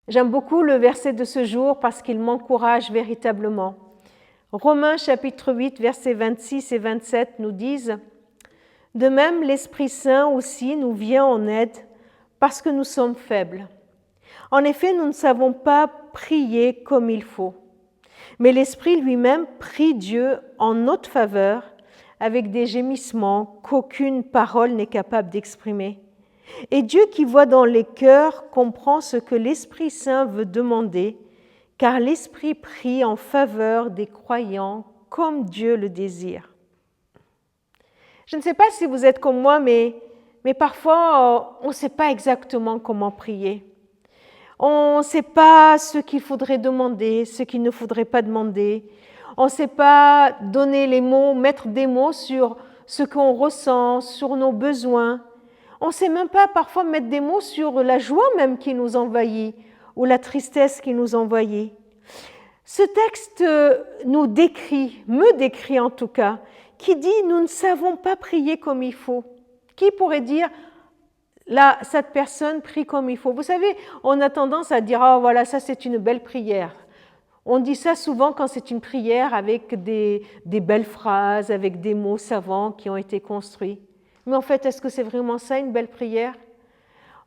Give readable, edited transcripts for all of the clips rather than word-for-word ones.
J'aime beaucoup le verset de ce jour parce qu'il m'encourage véritablement. Romains chapitre 8, versets 26 et 27 nous disent « De même, l'Esprit Saint aussi nous vient en aide parce que nous sommes faibles. En effet, nous ne savons pas prier comme il faut. Mais l'Esprit lui-même prie Dieu en notre faveur avec des gémissements qu'aucune parole n'est capable d'exprimer. Et Dieu qui voit dans les cœurs comprend ce que l'Esprit Saint veut demander, car l'Esprit prie en faveur des croyants comme Dieu le désire. » Je ne sais pas si vous êtes comme moi, mais parfois on ne sait pas exactement comment prier. On ne sait pas ce qu'il faudrait demander, ce qu'il ne faudrait pas demander. On ne sait pas donner les mots, mettre des mots sur ce qu'on ressent, sur nos besoins. On ne sait même pas parfois mettre des mots sur la joie même qui nous envahit ou la tristesse qui nous envahit. Ce texte nous décrit, me décrit en tout cas, qui dit « nous ne savons pas prier comme il faut ». Qui pourrait dire là, cette personne prie comme il faut? Vous savez, on a tendance à dire « oh voilà, ça c'est une belle prière ». On dit ça souvent quand c'est une prière avec des belles phrases, avec des mots savants qui ont été construits. Mais en fait, est-ce que c'est vraiment ça une belle prière?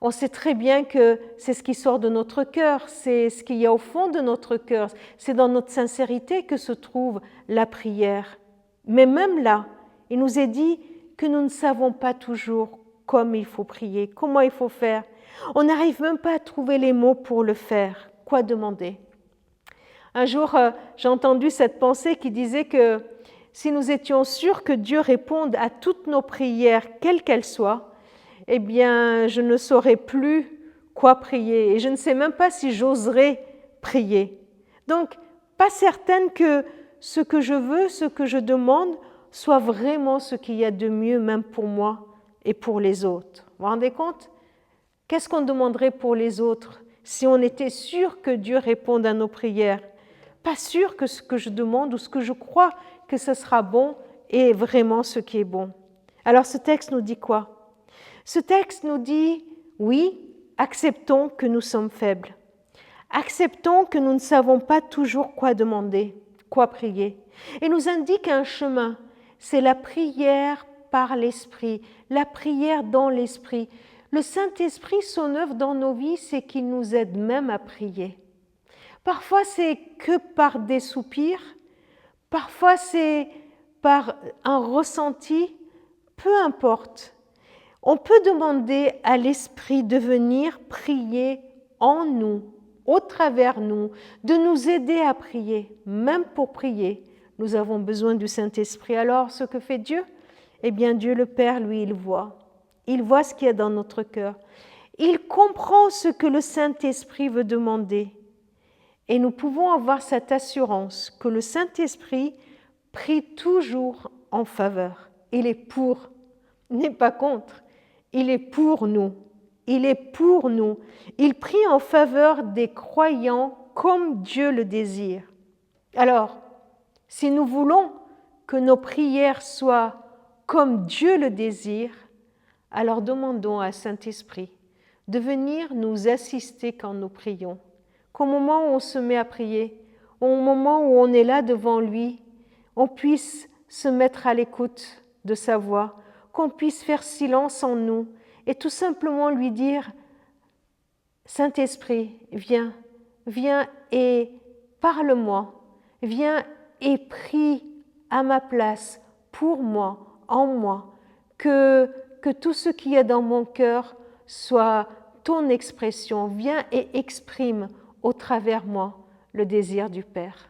On sait très bien que c'est ce qui sort de notre cœur, c'est ce qu'il y a au fond de notre cœur, c'est dans notre sincérité que se trouve la prière. Mais même là, il nous est dit que nous ne savons pas toujours comme il faut prier, comment il faut faire. On n'arrive même pas à trouver les mots pour le faire. Quoi demander? Un jour, j'ai entendu cette pensée qui disait que si nous étions sûrs que Dieu réponde à toutes nos prières, quelles qu'elles soient, eh bien, je ne saurais plus quoi prier et je ne sais même pas si j'oserais prier. Donc, pas certaine que ce que je veux, ce que je demande, soit vraiment ce qu'il y a de mieux, même pour moi et pour les autres. Vous vous rendez compte? Qu'est-ce qu'on demanderait pour les autres si on était sûr que Dieu réponde à nos prières? Pas sûr que ce que je demande ou ce que je crois que ce sera bon est vraiment ce qui est bon. Alors ce texte nous dit quoi? Ce texte nous dit, oui, acceptons que nous sommes faibles. Acceptons que nous ne savons pas toujours quoi demander, quoi prier. Et nous indique un chemin, c'est la prière par l'Esprit, la prière dans l'Esprit. Le Saint-Esprit, son œuvre dans nos vies, c'est qu'il nous aide même à prier. Parfois, c'est que par des soupirs, parfois, c'est par un ressenti, peu importe. On peut demander à l'Esprit de venir prier en nous, au travers nous, de nous aider à prier. Même pour prier, nous avons besoin du Saint-Esprit. Alors, ce que fait Dieu? Eh bien, Dieu le Père, lui, il voit. Il voit ce qu'il y a dans notre cœur. Il comprend ce que le Saint-Esprit veut demander. Et nous pouvons avoir cette assurance que le Saint-Esprit prie toujours en faveur. Il est pour, il n'est pas contre. Il est pour nous. Il est pour nous. Il prie en faveur des croyants comme Dieu le désire. Alors, si nous voulons que nos prières soient comme Dieu le désire, alors demandons à Saint-Esprit de venir nous assister quand nous prions. Qu'au moment où on se met à prier, au moment où on est là devant lui, on puisse se mettre à l'écoute de sa voix, qu'on puisse faire silence en nous et tout simplement lui dire « Saint-Esprit, viens, viens et parle-moi, viens et prie à ma place, pour moi, en moi, que tout ce qu'il y a dans mon cœur soit ton expression, viens et exprime au travers moi le désir du Père. »